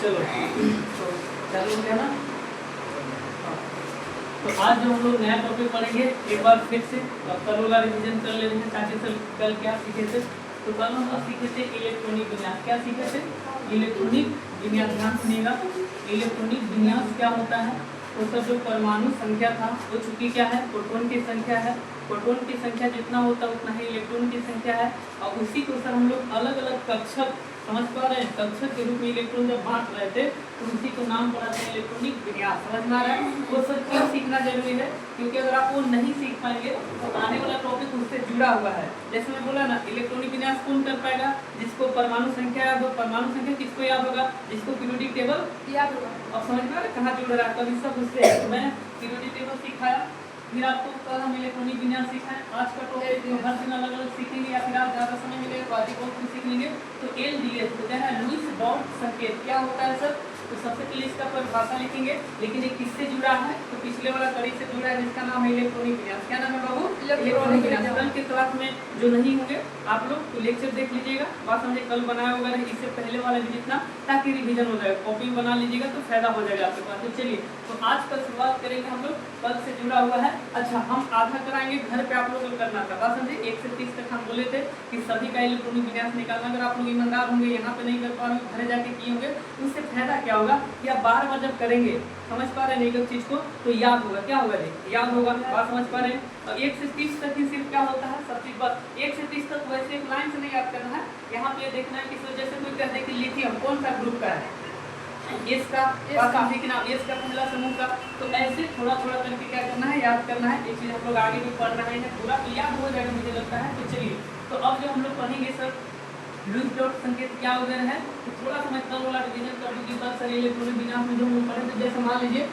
चलो तो चालू हो गया ना। तो आज जो हम लोग नया टॉपिक पढ़ेंगे एक बार फिर से कल वाला रिवीजन कर लेते हैं ताकि सर कल क्या सीखे थे। तो कल हम लोग सीखे थे इलेक्ट्रॉनिक विन्यास। क्या सीखे थे? इलेक्ट्रॉनिक विन्यास। ध्यान सुनिएगा, इलेक्ट्रॉनिक विन्यास क्या होता है? तो सर जो परमाणु संख्या था वो चूंकि क्या है, प्रोटॉन की संख्या है। प्रोटॉन की संख्या जितना होता है उतना ही इलेक्ट्रॉन की संख्या है। और उसी को सर हम लोग अलग अलग कक्षक समझ पा रहे हैं, कक्षक के रूप में इलेक्ट्रॉन जब बांट रहे थे तो उसी को नाम पड़ा था इलेक्ट्रॉनिक विन्यास। समझ में आ रहा है? वो सर क्यों सीखना जरूरी है? क्योंकि अगर आप वो नहीं सीख पाएंगे तो आने वाला टॉपिक उससे जुड़ा हुआ है। जैसे मैं बोला ना, इलेक्ट्रॉनिक विन्यास कौन कर पाएगा? जिसको परमाणु संख्या याद हो। परमाणु संख्या किसको याद होगा? जिसको पीरियोडिक टेबल याद होगा। और समझ में आ रहा है कहाँ जुड़ रहा है? कभी सब उससे मैं पीरियोडिक टेबल सिखाया, फिर आपको कल हम इलेक्ट्रॉनिक विन्यास सीखा है। आज का टॉपिक हर दिन अलग अलग सीखेंगे, या फिर आप ज़्यादा समय मिलेगा तो आदि को सीख लेंगे। तो LDS होता है लुईस डॉट संकेत। क्या होता है सर? तो सबसे पहले इसका परिभाषा लिखेंगे, लेकिन ये किससे जुड़ा है? तो पिछले वाला कड़ी से जुड़ा है जिसका नाम है इलेक्ट्रॉनिक विन्यास। क्या नाम है बाबू? इलेक्ट्रॉनिक विन्यास। कल के क्लास में जो नहीं होंगे आप लोग तो लेक्चर देख लीजिएगा, बात समझे। कल बनाया होगा नहीं, इससे पहले वाला भी जितना, ताकि रिवीजन हो जाएगा। कॉपी बना लीजिएगा तो फायदा हो जाएगा आपके पास। तो चलिए, तो आज का शुरुआत करेंगे हम लोग, कल से जुड़ा हुआ है। अच्छा, हम आधा कराएंगे, घर पे आप लोग को करना था। बात समझे, 1 से 30 तक हम बोले थे कि सभी का इलेक्ट्रॉनिक विन्यास निकालना। अगर आप लोग ईमानदार होंगे, यहाँ पे नहीं कर पा रहे, घर जाके किए होंगे, उससे फायदा क्या होगा कि आप बार बार जब करेंगे, समझ पा रहे हैं एक चीज को, तो याद होगा। क्या होगा जी? याद होगा। बात समझ पा रहे हैं? और 1 से 30 तक ही सिर्फ क्या होता है, सब चीज बस 1 से 30 तक वैसे एक लाइन से नहीं याद करना है। यहाँ पे देखना है कि जैसे कोई कहते हैं कि लिथियम कौन सा ग्रुप का है, इसका पहला समूह का। तो ऐसे थोड़ा थोड़ा करके क्या करना है, याद करना है। एक चीज हम लोग आगे भी पढ़ रहे हैं, पूरा याद हो जाएगा मुझे लगता है। तो चलिए, तो अब जो हम लोग पढ़ेंगे सर लुईस डॉट संकेत क्या वगैरह है, तो थोड़ा सा मैं कल वाला रिवीजन कर दूं कि कल सर इलेक्ट्रॉनिक विन्यास में जो हम लोग पढ़े थे। जैसे मान लीजिए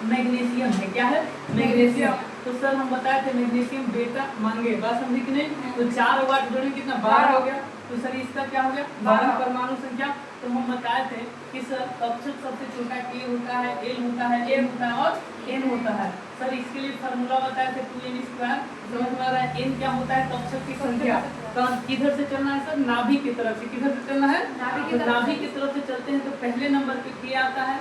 मैग्नीशियम है, क्या है? मैग्नीशियम। तो सर हम बताए थे मैग्नीशियम बेटा मांगे। बात समझी कि नहीं? तो 4 और 8 जोड़े कितना, 12 हो गया। तो सर इसका क्या हो गया, 12 परमाणु संख्या। तो हम बताए थे कि सर कक्षक सबसे छोटा K होता है, L होता है, M होता है और N होता है। सर इसके लिए फार्मूला बताए थे 2n²। समझ में आ रहा है? N क्या होता है? कक्षक की संख्या। तो किधर से चलना है सर? नाभि की तरफ से। किधर से चलना है? नाभि की तरफ से चलते हैं। तो पहले नंबर पे K आता है,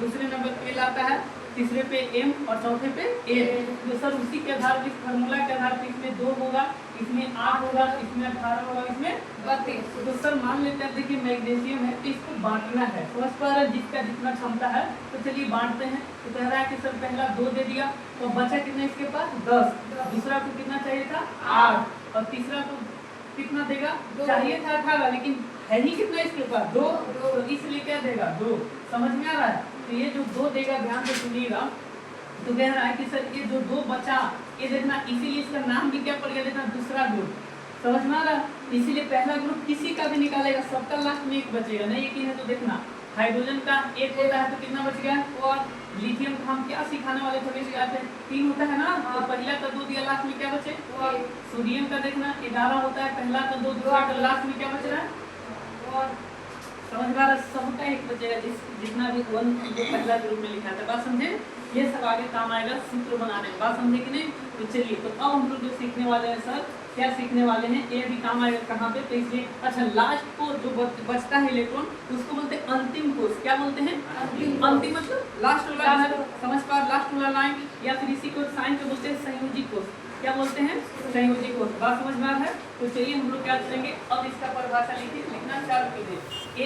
दूसरे नंबर पे L आता है, तीसरे पे M और चौथे पे N। तो सर उसी के आधार पर, फार्मूला के आधार पर इसमें 2 होगा, इसमें 8 होगा, इसमें 18 होगा, इसमें 32। तो सर मान लेते हैं, देखिए मैग्नीशियम है तो इसको बांटना है। समझ पा रहे हैं? जिसका जितना क्षमता है। तो चलिए बांटते हैं। तो कह रहा है कि सर पहला 2 दे दिया, तो बचा कितना इसके पास? 10। दूसरा को कितना चाहिए था? 8। और तीसरा को कितना देगा? चाहिए था 18, लेकिन है ही कितना इसके पास? 2। तो इसलिए क्या देगा? 2। समझ में आ रहा है? तो ये जो 2 देगा, ध्यान से सुनिएगा। तो कह रहा है कि सर ये जो 2 बचा, ये देखना, इसीलिए इसका नाम भी क्या पड़ गया, देखना दूसरा ग्रुप। समझ में आ रहा है? इसीलिए पहला ग्रुप किसी का भी निकालेगा, सबका लास्ट में 1 बचेगा। नहीं एक ही है तो देखना, हाइड्रोजन का 1 होता है तो कितना बच गया? और लिथियम का हम क्या सिखाने वाले थे, सिखाते हैं 3 होता है ना। तो पहला का 2 दिया, लास्ट में क्या बचे? सोडियम का देखना 11 होता है, पहला का 2, दूसरा का, लास्ट में क्या बच रहा है? और समझ में आ रहा है? सबका 1 बचेगा, जितना भी 1 जो पहला ग्रुप में लिखा था। बात समझे? ये सब आगे काम आएगा सूत्र बनाने में। बात समझे कि नहीं? तो चलिए, तो अब हम लोग जो सीखने वाले हैं सर, क्या सीखने वाले हैं, ये भी काम आएगा कहाँ पे? तो इसलिए अच्छा, लास्ट को जो बचता है इलेक्ट्रॉन, उसको बोलते हैं अंतिम कोष। क्या बोलते हैं? अंतिम मतलब लास्ट वाला। समझ पा? लास्ट वाला लाइन, या फिर इसी को साइन पे बोलते हैं संयोजी कोष। क्या बोलते हैं? संयोजी कोष। बात समझ में आ रहा है? तो चलिए हम लोग क्या करेंगे, अब इसका परिभाषा लिखना चालू कीजिए।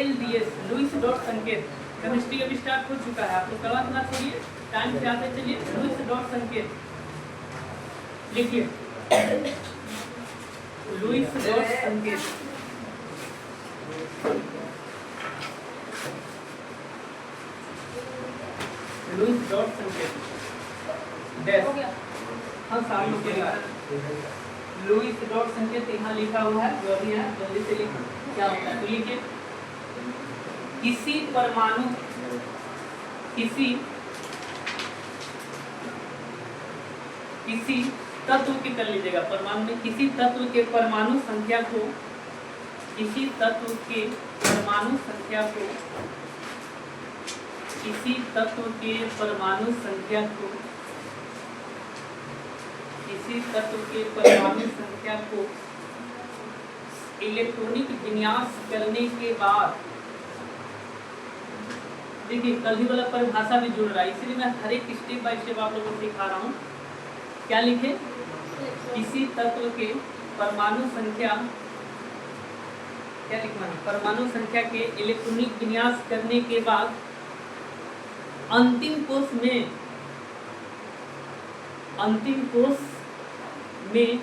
LDS लुईस डॉट संकेत। केमिस्ट्री अभी स्टार्ट हो चुका है, आप लोग क्लास ना छोड़िए, टाइम से आते चलिए। लुईस डॉट संकेत लिखिए, लुईस डॉट संकेत। लुईस डॉट संकेत डैश, हाँ साल लिखिएगा। लुईस डॉट संकेत यहाँ लिखा हुआ है, जो अभी है जल्दी से लिखो क्या होता है। तो लिखिए, किसी परमाणु, किसी तत्व की, कर लीजिएगा परमाणु में, किसी तत्व के परमाणु संख्या को, किसी तत्व के परमाणु संख्या को, किसी तत्व के परमाणु संख्या को, किसी तत्व के परमाणु संख्या को इलेक्ट्रॉनिक विन्यास करने के बाद देखिए कल ही वाला परिभाषा भी जुड़ रहा है, इसलिए मैं हर एक स्टेप बाय स्टेप आप लोगों को सिखा रहा हूँ। क्या लिखे? किसी तत्व के परमाणु संख्या, क्या लिखना है? परमाणु संख्या के इलेक्ट्रॉनिक विन्यास करने के बाद अंतिम कोश में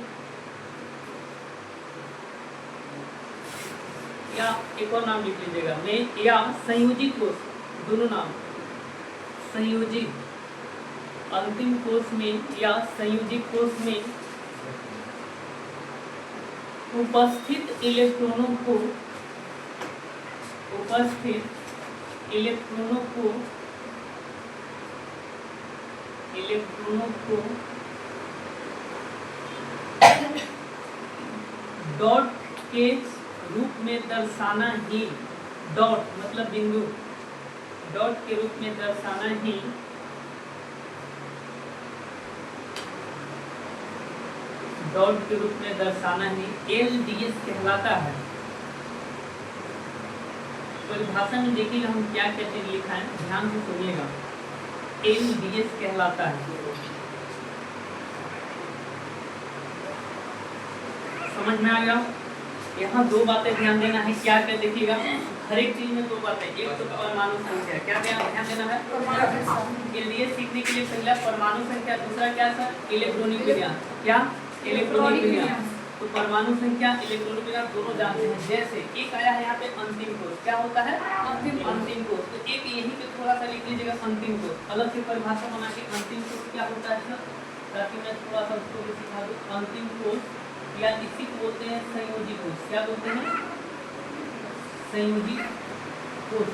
या एक और नाम लिख लीजिएगा, में या संयोजित कोश, दोनों नाम, संयोजित, अंतिम कोश में या संयोजित कोश में उपस्थित इलेक्ट्रॉनों को डॉट के रूप में दर्शाना ही, डॉट मतलब बिंदु, डॉट के रूप में दर्शाना ही LDS कहलाता है। परिभाषा में देखिएगा हम क्या क्या चीज लिखा है, ध्यान से सुनिएगा। LDS कहलाता है, समझ में आ गया? यहाँ दो बातें ध्यान देना है, क्या क्या देखिएगा, हर एक चीज में दो बातें, एक तो परमाणु संख्या, क्या ध्यान देना है? LDS सीखने के लिए पहला परमाणु संख्या, दूसरा क्या सर? इलेक्ट्रॉनिक विन्यास। क्या? इलेक्ट्रॉनिक विन्यास। तो परमाणु संख्या, इलेक्ट्रॉनिक विन्यास दोनों जानते हैं। जैसे एक आया है यहाँ पे अंतिम कोश, क्या होता है? अंतिम कोश। तो एक यहीं पे थोड़ा सा लिख लीजिएगा अंतिम कोश, अलग से परिभाषा बना के अंतिम कोश क्या होता है सर, ताकि मैं थोड़ा सा उसको भी सिखा दूं। अंतिम कोश या इसी को बोलते हैं संयोजी कोश। क्या बोलते हैं? संयोजी कोश।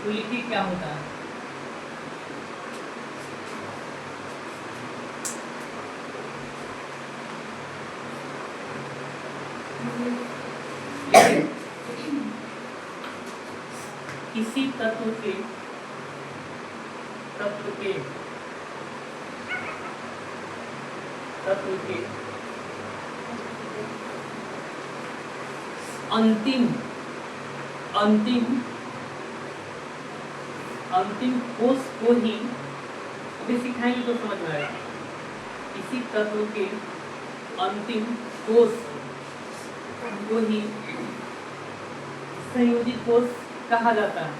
तो लिखिए क्या होता है। किसी तत्व के अंतिम कोश को ही अभी सिखाएंगे तो समझ में आएगा। किसी तत्व के अंतिम कोश को ही संयोजित कोश कहा जाता है।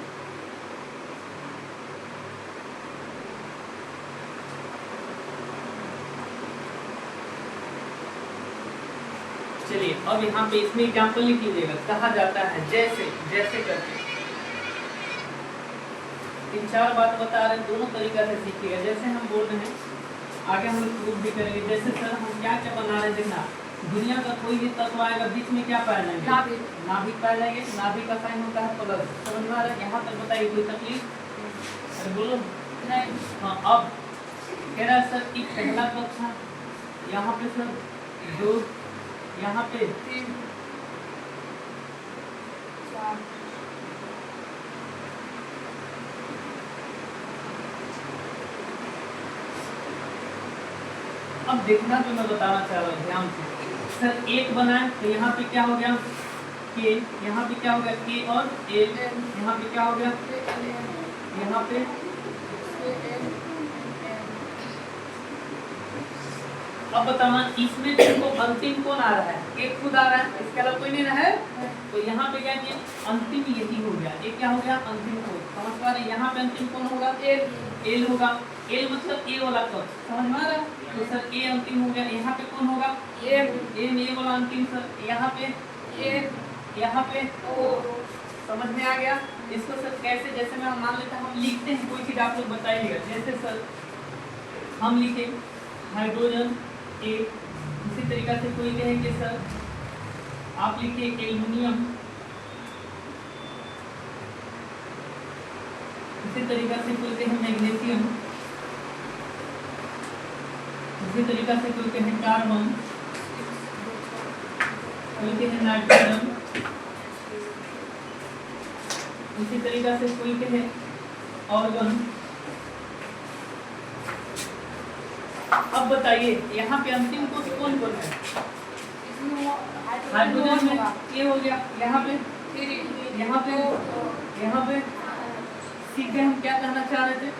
चलिए अब यहाँ पे इसमें एग्जाम्पल लिख लीजिएगा, कहा जाता है जैसे, जैसे करके 3-4 बात बता रहे हैं, दोनों तरीका से सीखिएगा। जैसे हम बोल रहे हैं, आगे हम प्रूफ भी करेंगे। जैसे सर हम क्या क्या बना रहे हैं, देखना, दुनिया का कोई भी तत्व आएगा, बीच में क्या पाया जाएंगे? नाभिक पाया जाएंगे। नाभिक का साइन होता है प्लस। समझ में आ रहा है? यहाँ तक बताइए, कोई तकलीफ? अरे बोलो नहीं। हाँ, अब कह रहा है सर कि पहला कक्षा, यहाँ पे सर 2, यहाँ पे 3, 4। अब देखना जो मैं बताना चाह रहा हूँ ध्यान से। सर एक बनाए तो यहाँ पे क्या हो गया? के, यहाँ पे क्या हो गया? के और एल। यहाँ पे क्या हो गया? यहाँ पे अब बताना, इसमें देखो अंतिम कौन आ रहा है? एक खुद आ रहा है, इसके अलावा कोई नहीं रहा है। तो यहाँ पे क्या किया? अंतिम यही हो गया। एक क्या हो गया? अंतिम कोश। समझ पा रहे? यहाँ पे अंतिम कौन होगा? एल होगा। एल मतलब ए वाला कक्ष। समझ में आ रहा है? तो सर ए अंतिम हो गया। यहाँ पे कौन होगा? ए वाला अंतिम सर। यहाँ पे यहाँ पे समझ में आ गया? इसको सर कैसे, जैसे मैं मान लेता हम लिखते हैं, कोई चीज आप लोग बताइएगा। जैसे सर हम लिखे हाइड्रोजन एक, इसी तरीका से कोई कहेंगे सर आप लिखिए एल्युमिनियम, इसी तरीका से कोई कहें मैग्नीशियम, इसी तरीका से कोई कहें कार्बन, कोई कहें नाइट्रोजन, इसी तरीका से कोई कहे ऑर्गन। अब बताइए यहाँ पे अंतिम कोश कौन कौन है? हाइड्रोजन में ये हो गया। यहाँ पे यहाँ पे यहाँ पे सीख गए हम क्या कहना चाह रहे थे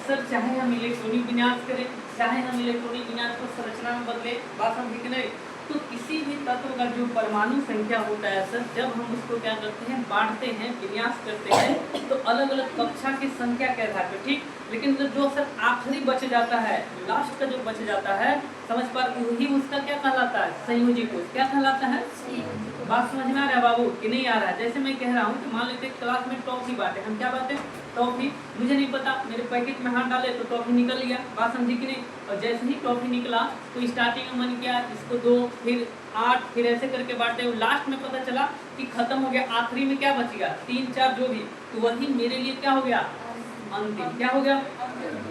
सर, चाहे हम इलेक्ट्रॉनिक विन्यास करें, चाहे हम इलेक्ट्रॉनिक विन्यास को संरचना में बदले, बात समझे कि नहीं, तो किसी भी तत्व का जो परमाणु संख्या होता है सर, जब हम उसको क्या करते हैं, बांटते हैं, विन्यास करते हैं, तो अलग अलग कक्षा की संख्या के आधार पर, ठीक। लेकिन जो सर आखिरी बच जाता है, लास्ट का जो बच जाता है, समझ पा वही उसका क्या कहलाता है, संयोजी कोष। क्या कहलाता है? बात समझ में आ रहा है बाबू कि नहीं आ रहा है? जैसे मैं कह रहा हूँ कि मान लेते क्लास में टॉफी बांटे, हम क्या बांटे, टॉफी, मुझे नहीं पता, मेरे पैकेट में हाथ डाले तो टॉफी निकल गया, बात समझी कि नहीं। और जैसे ही टॉफी निकला तो स्टार्टिंग में मन किया इसको 2, फिर 8, फिर ऐसे करके बांटे, लास्ट में पता चला कि खत्म हो गया, आखिरी में क्या बच गया, 3, 4 जो भी, तो वही मेरे लिए क्या हो गया, अंतिम। क्या हो गया?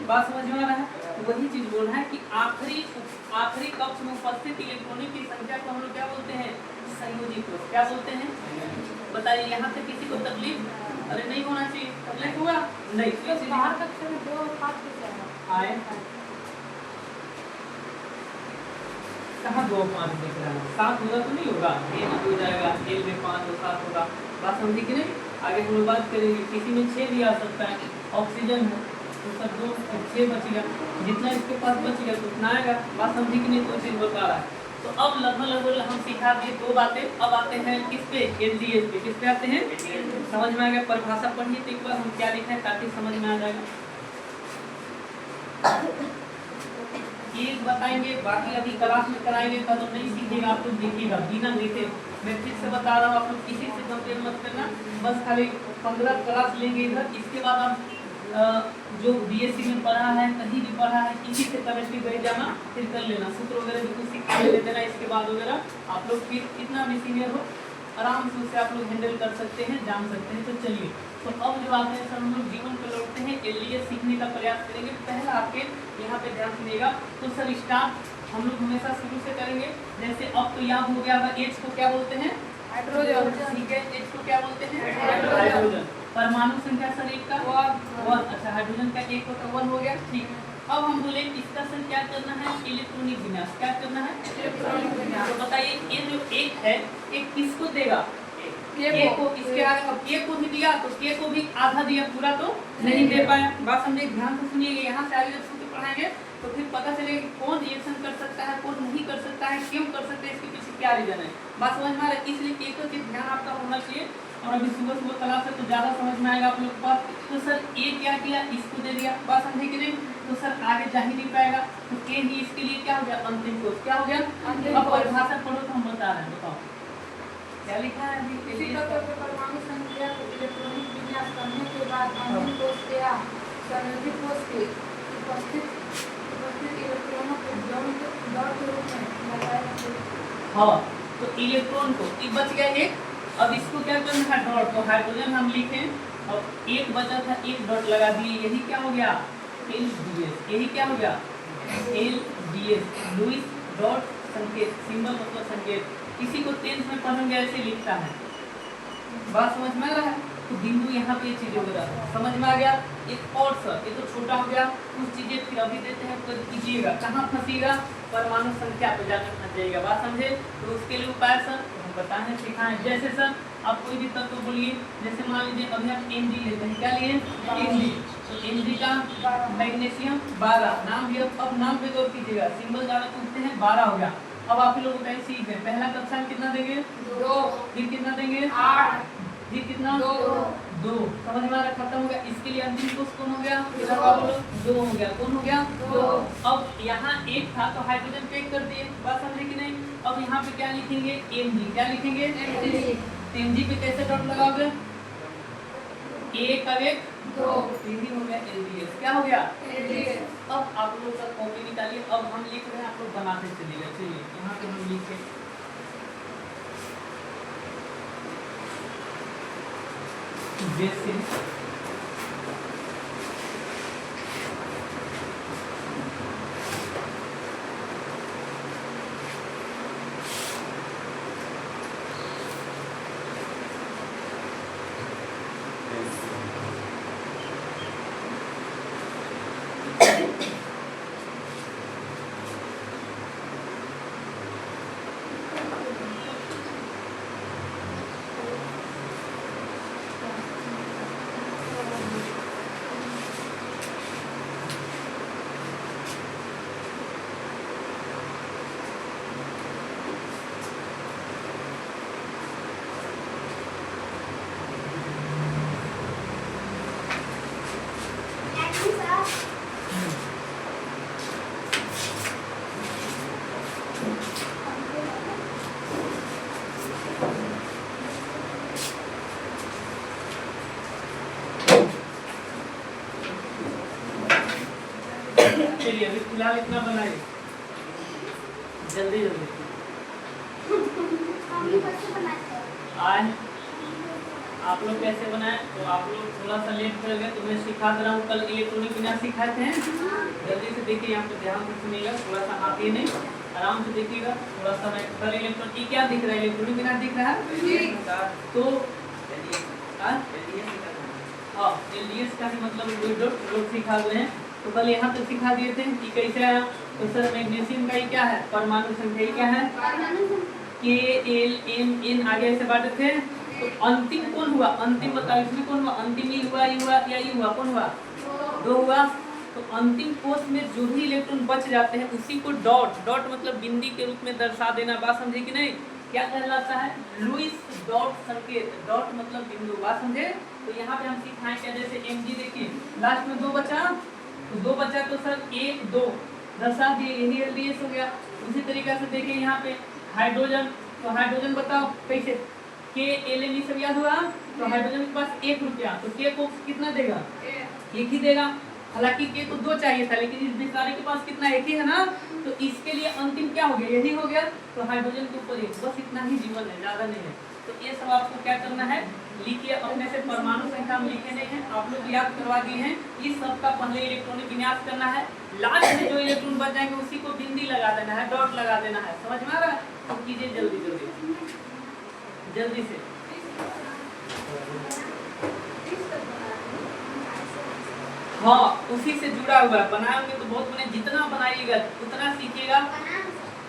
बात समझ में आ रहा है? तो वही चीज बोल रहा है कि आखिरी कक्ष में उपस्थित इलेक्ट्रॉनिक की संख्या को हम लोग क्या बोलते हैं, संयोजी कोष। क्या बोलते हैं? बताइए, यहाँ से किसी को तकलीफ? अरे नहीं होना चाहिए, तकलीफ हुआ नहीं, बाहर कक्षा में 2 और 5 कैसे आए कहाँ 2 और 5 दिख रहा है, 7 होगा तो नहीं होगा, ए में 2 जाएगा, ए में 5 और 7 होगा। बात समझी कि नहीं? आगे हम लोग बात करेंगे, किसी में 6 भी आ सकता है, ऑक्सीजन है तो सब 2 6 बच गया, जितना इसके पास बच गया तो उतना आएगा। बात समझी कि नहीं? तो चीज बता रहा है। तो अब लगभग हम सिखा दिए 2 बातें, अब आते हैं किस पे, एलडीएस पे। किस पे आते हैं? समझ में आ गया? परिभाषा पढ़िए तो एक बार हम क्या लिखा है ताकि समझ में आ जाएगा। एक बताएंगे, बाकी अभी क्लास में कराएंगे, तब तो नहीं सीखेगा, आप लोग देखिएगा बिना देखे। मैं फिर से बता रहा हूँ, आप लोग किसी से कंपेयर मत करना, बस खाली 15 क्लास लेंगे इधर, इसके बाद आप जो बीएससी में पढ़ा है, कहीं भी पढ़ा है, किसी से केमिस्ट्री बैठ जाना, फिर कर लेना, सूत्र वगैरह भी कुछ सीख ले देना, इसके बाद वगैरह आप लोग फिर कितना भी सीनियर हो आराम से उससे आप लोग हैंडल कर सकते हैं, जान सकते हैं। तो चलिए, तो अब जो आते हैं सर हम लोग जीवन को लौटते हैं, एलडीएस सीखने का प्रयास करेंगे। पहला आपके यहाँ पे ध्यान सुनिएगा, तो सर स्टार्ट हम लोग हमेशा शुरू से करेंगे। जैसे अब तो याद हो गया, एच को क्या बोलते हैं, हाइड्रोजन, ठीक है, एच को क्या बोलते हैं, हाइड्रोजन। परमाणु संख्या सर एक का 1, अच्छा हाइड्रोजन का 1 का 1 हो गया, ठीक। अब हम बोले इसका सर क्या करना है, इलेक्ट्रॉनिक विन्यास। क्या करना है, इलेक्ट्रॉनिक विन्यास। तो बताइए ये जो एक है, एक किसको देगा, के को। इसके आगे अब के को भी दिया तो के को भी आधा दिया, पूरा तो नहीं दे पाया। बात समझे, ध्यान से सुनिएगा, यहाँ से आगे जब सूत्र पढ़ाएंगे तो फिर पता चलेगा कि कौन रिएक्शन कर सकता है, कौन नहीं कर सकता है, क्यों कर सकते हैं, इसके पीछे क्या रीजन है। बात समझ में आ रहा है? इसलिए एक चीज ध्यान आपका होना चाहिए। और अभी सुबह सुबह क्लास है तो ज्यादा समझ में आएगा आप लोग को। तो सर ए क्या किया, इसको दे दिया, बात समझे कि नहीं। तो सर आगे जा ही नहीं पाएगा, तो के ही इसके लिए क्या हो गया, अंतिम कोष। क्या हो गया? अब परिभाषा पढ़ो तो हम बता रहे हैं, बताओ क्या लिखा है अभी। इसी तत्व के परमाणु संख्या को इलेक्ट्रॉनिक विन्यास करने के बाद अंतिम कोष या संयोजी कोष के उपस्थित इलेक्ट्रॉनों को दौड़ के रूप में लगाया जाता है। हाँ, तो इलेक्ट्रॉन को बच गया एक, अब इसको क्या करना है, डॉट। तो हाइड्रोजन हम लिखें, अब एक बचा था, एक डॉट लगा दिए, यही क्या हो गया, एलडीएस। यही क्या हो गया, एलडीएस, लुईस डॉट संकेत, सिंबल मतलब संकेत। किसी को 10th में पढ़ेंगे ऐसे लिखता है, बात समझ में आ रहा है। तो बिंदु यहाँ पे चीजें वगैरह समझ में आ गया। एक और सर, ये तो छोटा हो गया, कुछ चीजें फिर अभी देते हैं, तो कीजिएगा कहाँ फंसीगा, परमाणु संख्या पे जाकर फंस जाएगा, बात समझे। तो उसके लिए उपाय सर हम बताएं सिखाएं। जैसे सर आप कोई भी तत्व बोलिए, जैसे मान लीजिए अभी आप एमजी लेते हैं, क्या लिए, एमजी। तो एमजी का मैग्नीशियम 12, नाम भी अब नाम पे गौर कीजिएगा, सिंबल ज्यादा पूछते हैं, 12 हो गया। अब आप लोग बताइए सीख गए, पहला कक्षा में कितना देंगे, 2, फिर कितना देंगे, 8, फिर कितना, 2, समझ में आ रहा, खत्म हो गया। इसके लिए अंतिम कोष कौन हो गया, 2 हो गया, कौन हो गया, 2। अब यहाँ एक था तो हाइड्रोजन पैक कर दिए, बात समझे कि नहीं। अब यहाँ पे क्या लिखेंगे, एमजी। क्या लिखेंगे, एमजी पे कैसे डॉट लगाओगे, एक और एक 2, यही हो गया एलडीएस। क्या हो गया, एलडीएस। अब आप लोग का कॉपी निकालिए, अब हम लिख रहे हैं, आप लोग बनाते चलिएगा। चलिए यहाँ पे हम लिखे जैसे चलिए अभी फिलहाल इतना बनाइए, जल्दी जल्दी। आज आप लोग कैसे बनाए, तो आप लोग थोड़ा सा लेट कर गए, तो मैं सिखा दे रहा हूँ। कल इलेक्ट्रॉनिक विन्यास सिखाए थे, जल्दी से देखिए, यहाँ पे ध्यान से सुनिएगा, थोड़ा सा हाथी नहीं, आराम से देखिएगा। थोड़ा सा मैं कल इलेक्ट्रॉनिक क्या दिख रहा है, इलेक्ट्रॉनिक विन्यास दिख रहा है, तो हाँ एलडीएस का भी मतलब लोग सिखा रहे हैं। तो कल यहाँ तक सिखा दिए थे कि कैसे आया। तो सर मैग्नीशियम का ही क्या है, परमाणु संख्या क्या है, KLMN, आगे ऐसे बांटे थे। तो अंतिम कौन हुआ, अंतिम बताओ, इसमें कौन हुआ, अंतिम ही हुआ, ये हुआ या ये हुआ, कौन हुआ, 2 हुआ। तो अंतिम कोष में जो भी इलेक्ट्रॉन बच जाते हैं उसी को डॉट मतलब बिंदी के रूप में दर्शा देना। बात समझे कि नहीं, क्या कहलाता है, लुईस डॉट संकेत, डॉट मतलब बिंदु। बात समझे। तो यहाँ पे हम सिखाएं क्या, जैसे Mg देखिए लास्ट में 2 बचा, तो 2 बचा तो सर 1 2 दर्शा दिए, यही एलडीएस हो गया। उसी तरीके से देखिए यहाँ पे हाइड्रोजन, तो हाइड्रोजन बताओ कैसे, KLME सब याद हुआ। तो हाइड्रोजन के पास 1 रुपया, तो K को कितना देगा, 1 ही देगा। हालांकि K को 2 चाहिए था, लेकिन इस बेचारे के पास कितना, 1 ही है ना। तो इसके लिए अंतिम क्या हो गया, यही हो गया। तो हाइड्रोजन के ऊपर 1, बस इतना ही जीवन है, ज्यादा नहीं है। तो ये सब आपको क्या करना है, लिखिए अपने से। परमाणु संख्या हम लिखे नहीं है, आप लोग याद करवा दिए हैं। इस सब का पहले इलेक्ट्रॉनिक विन्यास करना है, लास्ट में जो इलेक्ट्रॉन बच जाएंगे उसी को बिंदी लगा देना है, डॉट लगा देना है। समझ में आ रहा है, तो कीजिए जल्दी जल्दी जल्दी से। हाँ उसी से जुड़ा हुआ है, बनाएंगे तो बहुत बने, जितना बनाइएगा उतना सीखिएगा।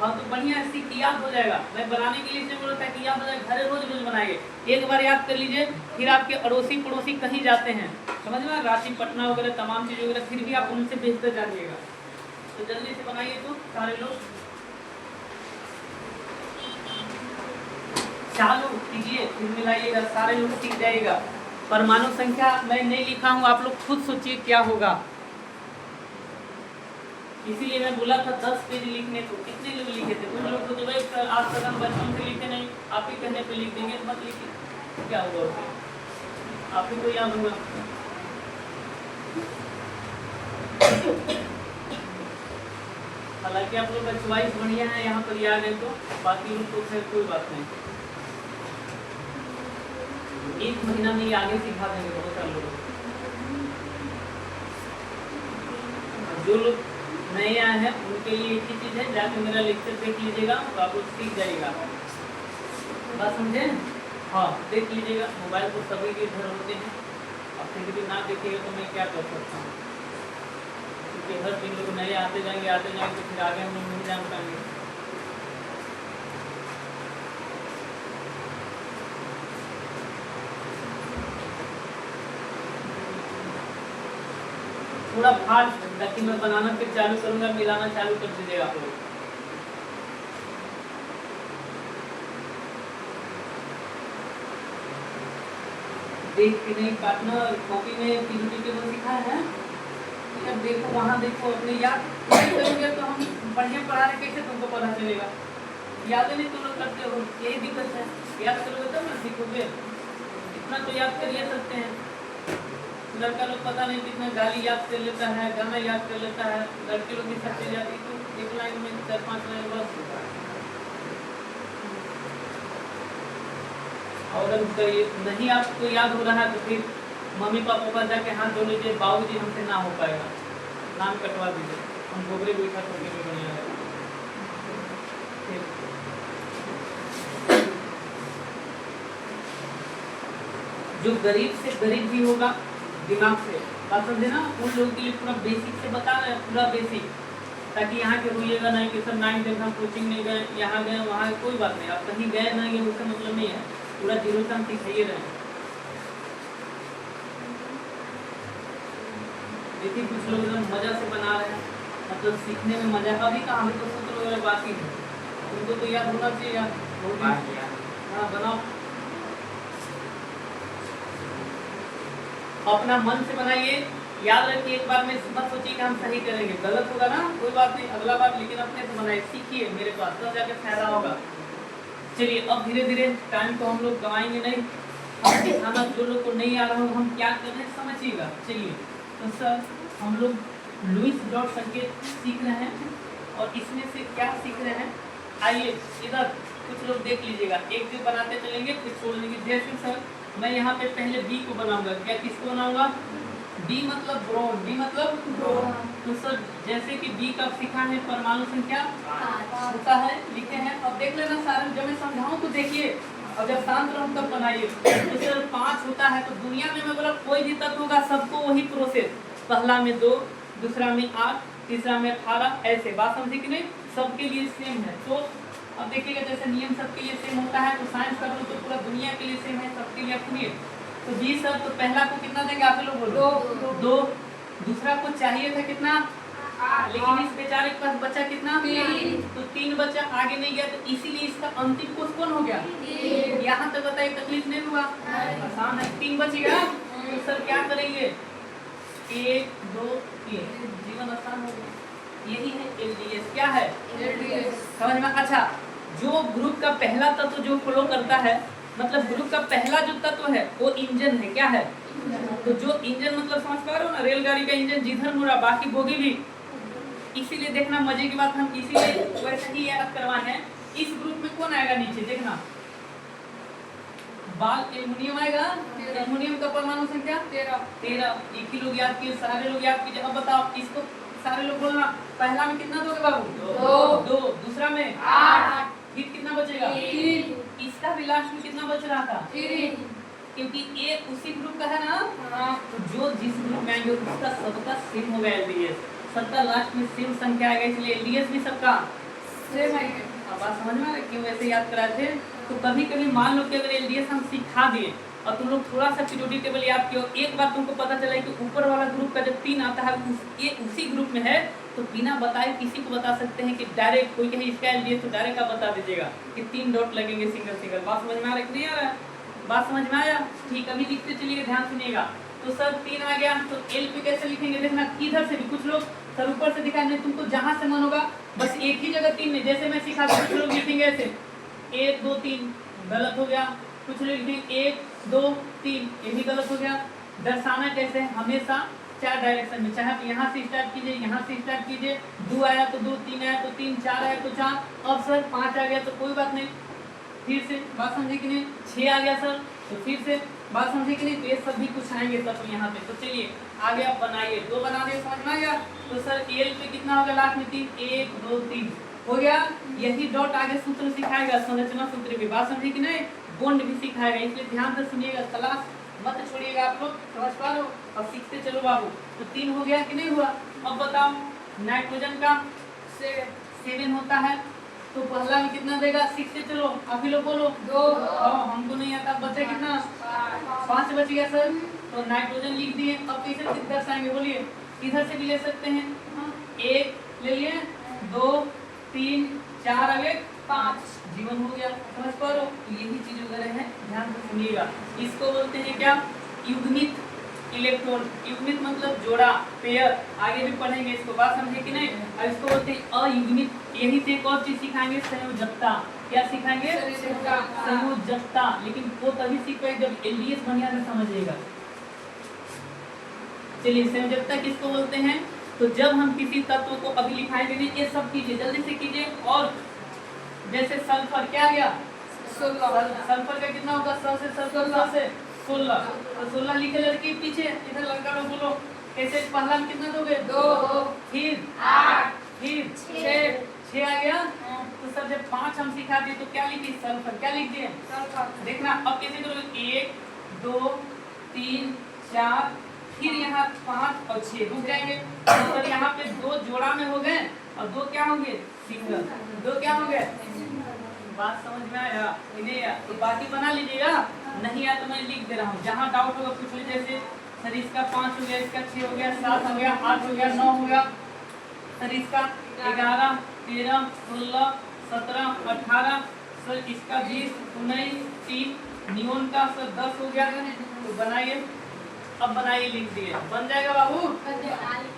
हाँ तो बढ़िया सीख याद हो जाएगा। मैं बनाने के लिए इसलिए बोला था कि याद हो जाएगा, घरे रोज रोज बनाइए। एक बार याद कर लीजिए, फिर आपके अड़ोसी पड़ोसी कहीं जाते हैं, समझ में, रांची पटना वगैरह तमाम चीज़ वगैरह, फिर भी आप उनसे बेहतर जानिएगा। तो जल्दी से बनाइए तो सारे लोग, चालू कीजिए, फिर मिलाइएगा, सारे लोग सीख जाइएगा। परमाणु संख्या मैं नहीं लिखा हूँ, आप लोग खुद सोचिए क्या होगा। इसीलिए मैं बोला था 10 पेज लिखने को। कितने लोग लिखे थे, कुछ लोग तो भाई आज तक हम बचपन से लिखे नहीं, आप ही कहने पे लिख देंगे, मत लिखिए, क्या होगा उसमें, आप ही को याद होगा। हालांकि आप लोग का चॉइस बढ़िया है, यहाँ पर याद है, तो बाकी लोग तो खैर कोई बात नहीं, 1 महीना में ही आगे सिखा देंगे बहुत सारे लोगों को। जो लोग नए आए हैं उनके लिए एक ही चीज़ है, जाके मेरा लेक्चर देख लीजिएगा, तो आप लोग सीख जाइएगा। बात समझे, हाँ देख लीजिएगा, मोबाइल तो सभी के घर होते हैं, अब फिर भी ना देखिएगा तो मैं क्या कर सकता हूँ, क्योंकि हर दिन लोग नए आते जाएंगे तो फिर आगे हम लोग नहीं जान पाएंगे। थोड़ा फास्ट, ताकि मैं बनाना फिर चालू करूंगा, मिलाना चालू कर दीजिएगा आप लोग। देख के नहीं काटना, कॉपी में पीपीटी टेबल सिखाया है, यार देखो वहाँ देखो, अपने याद नहीं करोगे तो हम बढ़िया पढ़ा रहे कैसे तुमको पता चलेगा, याद नहीं तुम लोग करते हो, यही दिक्कत है। याद करोगे तब ना सीखोगे, इतना तो याद कर ही सकते हैं। लड़का लोग पता नहीं कितना गाली याद कर लेता है, गाना याद कर लेता है, लड़के लोग भी सब चल जाती, तो 1 लाइन में 4-5 लाइन बस। और अगर नहीं आपको याद हो रहा है तो फिर मम्मी पापा पास जाके हाथ धो लीजिए, बाबूजी हमसे ना हो पाएगा, नाम कटवा दीजिए, हम गोबरे बैठा करके भी बढ़िया है। जो गरीब से गरीब भी होगा दिमाग से, बात समझे ना, उन लोगों के लिए पूरा बेसिक से बता रहे हैं, पूरा बेसिक, ताकि यहाँ के होइएगा नहीं कि सर 9 तक हम कोचिंग नहीं गए, यहाँ गए वहाँ, कोई बात नहीं, आप कहीं गए नहीं गए उसका मतलब नहीं है, पूरा 0 से हम सिखाइए रहे। देखिए कुछ लोग एकदम मजा से बना रहे हैं, मतलब सीखने में मजा, अभी कहाँ, अभी तो सूत्र वगैरह बाकी है, उनको तो याद होना चाहिए यार। हाँ बनाओ, अपना मन से बनाइए, याद रखिए, एक बार में मत सोचिए कि हम सही करेंगे, गलत होगा ना कोई बात नहीं, अगला बार, लेकिन अपने से बनाइए, सीखिए मेरे पास, तब जाके फायदा होगा। चलिए अब धीरे धीरे टाइम को हम लोग गंवाएंगे नहीं, हम दिखाना, जो लोग को नहीं आ रहा हो हम क्या कर रहे हैं समझिएगा। चलिए तो सर हम लोग लुईस डॉट संकेत सीख रहे हैं और इसमें से क्या सीख रहे हैं, आइए इधर कुछ लोग देख लीजिएगा, एक दिन बनाते चलेंगे फिर छोड़ देंगे। जैसे सर मैं यहाँ पे पहले बी को बनाऊंगा, क्या किसको बनाऊंगा, बी मतलब ब्रोड, बी मतलब तो सर जैसे कि बी का सीखा है परमाणु संख्या होता है, लिखे हैं। अब देख लेना सारे, जब मैं समझाऊं तो देखिए, और जब शांत रहूं तब बनाइए। तो सर 5 होता है, तो दुनिया में मैं बोला कोई भी तत्व होगा सबको वही प्रोसेस, पहला में 2, दूसरा में 8, तीसरा में 18, ऐसे बात समझे कि नहीं, सबके लिए सेम है। तो अब देखिएगा जैसे नियम सबके लिए सेम होता है, तो साइंस कर लो तो पूरा दुनिया के लिए सेम है, सबके लिए अपनी। तो जी सर, तो पहला को कितना देंगे आप लोग बोलो, 2, दूसरा को चाहिए था कितना, लेकिन इस बेचारे के पास बचा कितना, 3, तो 3 बचा, आगे नहीं गया, तो इसीलिए इसका अंतिम कोष कौन हो गया, यहाँ तक बताइए, तकलीफ नहीं हुआ, आसान है, 3 बचेगा। तो सर क्या करेंगे, 1, 2, 3, जीवन आसान हो गया। यही है एलडीएस, क्या है एलडीएस, समझ में। अच्छा, जो ग्रुप का पहला तत्व जो फ्लो करता है, मतलब ग्रुप का पहला जो तत्व है वो इंजन है, क्या है, तो जो इंजन मतलब समझ पा रहे हो ना, रेलगाड़ी का इंजन जिधर मुड़ा बाकी बोगी भी, इसीलिए देखना मजे की बात, हम इसीलिए वैसे ही याद करवाए हैं। इस ग्रुप में कौन आएगा नीचे, देखना बाल एल्युमिनियम आएगा, एल्युमिनियम का परमाणु संख्या 13, एक ही लोग याद किए, सारे लोग याद कीजिए। अब बताओ इसको सारे लोग बोलना, पहला में कितना दोगे बाबू, 2, दूसरा में 8, फिर कितना बचेगा, 3, इसका भी लास्ट में कितना बच रहा था, 3, क्योंकि ये उसी ग्रुप का है ना, तो जो जिस ग्रुप में आएंगे उसका सबका सेम होगा एलडीएस, सबका लास्ट में सेम संख्या आएगा, इसलिए एलडीएस भी सबका सेम आएगा। अब बात समझ में आ रहा है क्यों ऐसे याद कराए थे। तो कभी कभी मान लो कि अगर एलडीएस हम सिखा दिए और तुम लोग थोड़ा सा पीरियोडिक टेबल याद किया, एक बार तुमको पता चला कि ऊपर वाला ग्रुप का जब 3 आता है ये उसी ग्रुप में है, तो बिना बताए किसी को बता सकते हैं कि डायरेक्ट, कोई कहे इसका एलडीएस तो डायरेक्ट आप बता दीजिएगा कि 3 डॉट लगेंगे सिंगल सिंगल। बात समझ में आ रहा है कि नहीं आ रहा है, बात समझ में आया, ठीक। अभी लिखते चलिए, ध्यान सुनिएगा। तो सर 3 आ गया, तो एल पे कैसे लिखेंगे, देखना किधर से भी, कुछ लोग सर ऊपर से दिखाए, नहीं तुमको जहां से मन होगा, बस एक ही जगह 3 में, जैसे मैं सिखा दूं, कुछ लोग लिखेंगे ऐसे 1, 2, 3, गलत हो गया, कुछ लोग लिखेंगे 1, 2, 3, ये भी गलत हो गया। दर्शाना कैसे, हमेशा 4 डायरेक्शन में, चाहे तो यहाँ से स्टार्ट कीजिए, यहाँ से स्टार्ट कीजिए, 2 आया तो 2, 3 आया तो 3, 4 आया तो 4, अब सर 5 आ गया तो कोई बात नहीं, फिर से बात समझे कि नहीं, 6 आ गया सर तो फिर से बात समझे कि नहीं, तो ये सब भी कुछ आएंगे तब यहाँ पे। तो चलिए आगे आप बनाइए, 2 बना दिए, समझ में आ गया। तो सर एल पे कितना होगा लास्ट में, 3, 1, 2, 3 हो गया। यही डॉट आगे सूत्र सिखाएगा, संरचना सूत्र भी, बात समझे कि नहीं, बॉन्ड भी सिखाएगा, इसलिए ध्यान से सुनिएगा, क्लास मत छोड़िएगा, आप लोग समझ पा रहे हो, और सीखते चलो बाबू। तो 3 हो गया कि नहीं हुआ। अब बताओ नाइट्रोजन का 7 होता है, तो पहला में कितना देगा, 6 से चलो आप ही लोग बोलो, 2, हमको नहीं आता, बचा कितना, 5 बच गया सर। तो नाइट्रोजन लिख दिए, अब कैसे दर्शाएंगे बोलिए, इधर से भी ले सकते हैं, 1 ले लिए, 2, 3, 4 आगे 5, जीवन हो गया, समझ पा रहे हो। तो यही चीज वगैरह है, ध्यान से सुनिएगा। इसको बोलते हैं क्या, युग्मित इलेक्ट्रॉन, युग्मित मतलब जोड़ा, पेयर, आगे भी पढ़ेंगे इसको, बात समझे कि नहीं। और इसको बोलते हैं अयुग्मित। यही से एक और चीज सिखाएंगे, संयोजकता, क्या सिखाएंगे, संयोजकता, लेकिन वो तभी सीख पाए जब एलडीएस बढ़िया से समझिएगा। चलिए संयोजकता किसको बोलते हैं, तो जब हम किसी तत्व को अभी लिखाएंगे नहीं, ये सब कीजिए, जल्दी से कीजिए। और जैसे सल्फर क्या गया, 16, सल्फर का कितना होगा, 100 से 16 से 16, तो 16 लिखे लड़की पीछे, इधर लड़का लोग बोलो कैसे, पहला में कितना दोगे, 2, फिर 8, फिर 6 आ गया। तो सर जब 5 हम सिखा दिए तो क्या लिखिए, सल्फर, क्या लिख दिए, देखना। अब कैसे करोगे, 1, 2, 3, 4, फिर यहाँ 5 और 6 रुक जाएंगे। तो यहाँ पे 2 जोड़ा में हो गए और 2 क्या होंगे, सिंगल, 2 क्या हो गए। बात समझ में आया नहीं आया, तो बाकी बना लीजिएगा, नहीं आया तो मैं लिख दे रहा हूँ, जहाँ डाउट होगा पूछ लीजिए। जैसे सर इसका 5 हो गया, इसका 6 हो गया, 7 हो गया, 8 हो गया, 9 हो गया, सर इसका 11, 13, 16, 17, 18, सर इसका 20, 19, 30, नियोन का सर 10 हो गया। तो बनाइए, अब बनाइए, लिख दिए, बन जाएगा बाबू।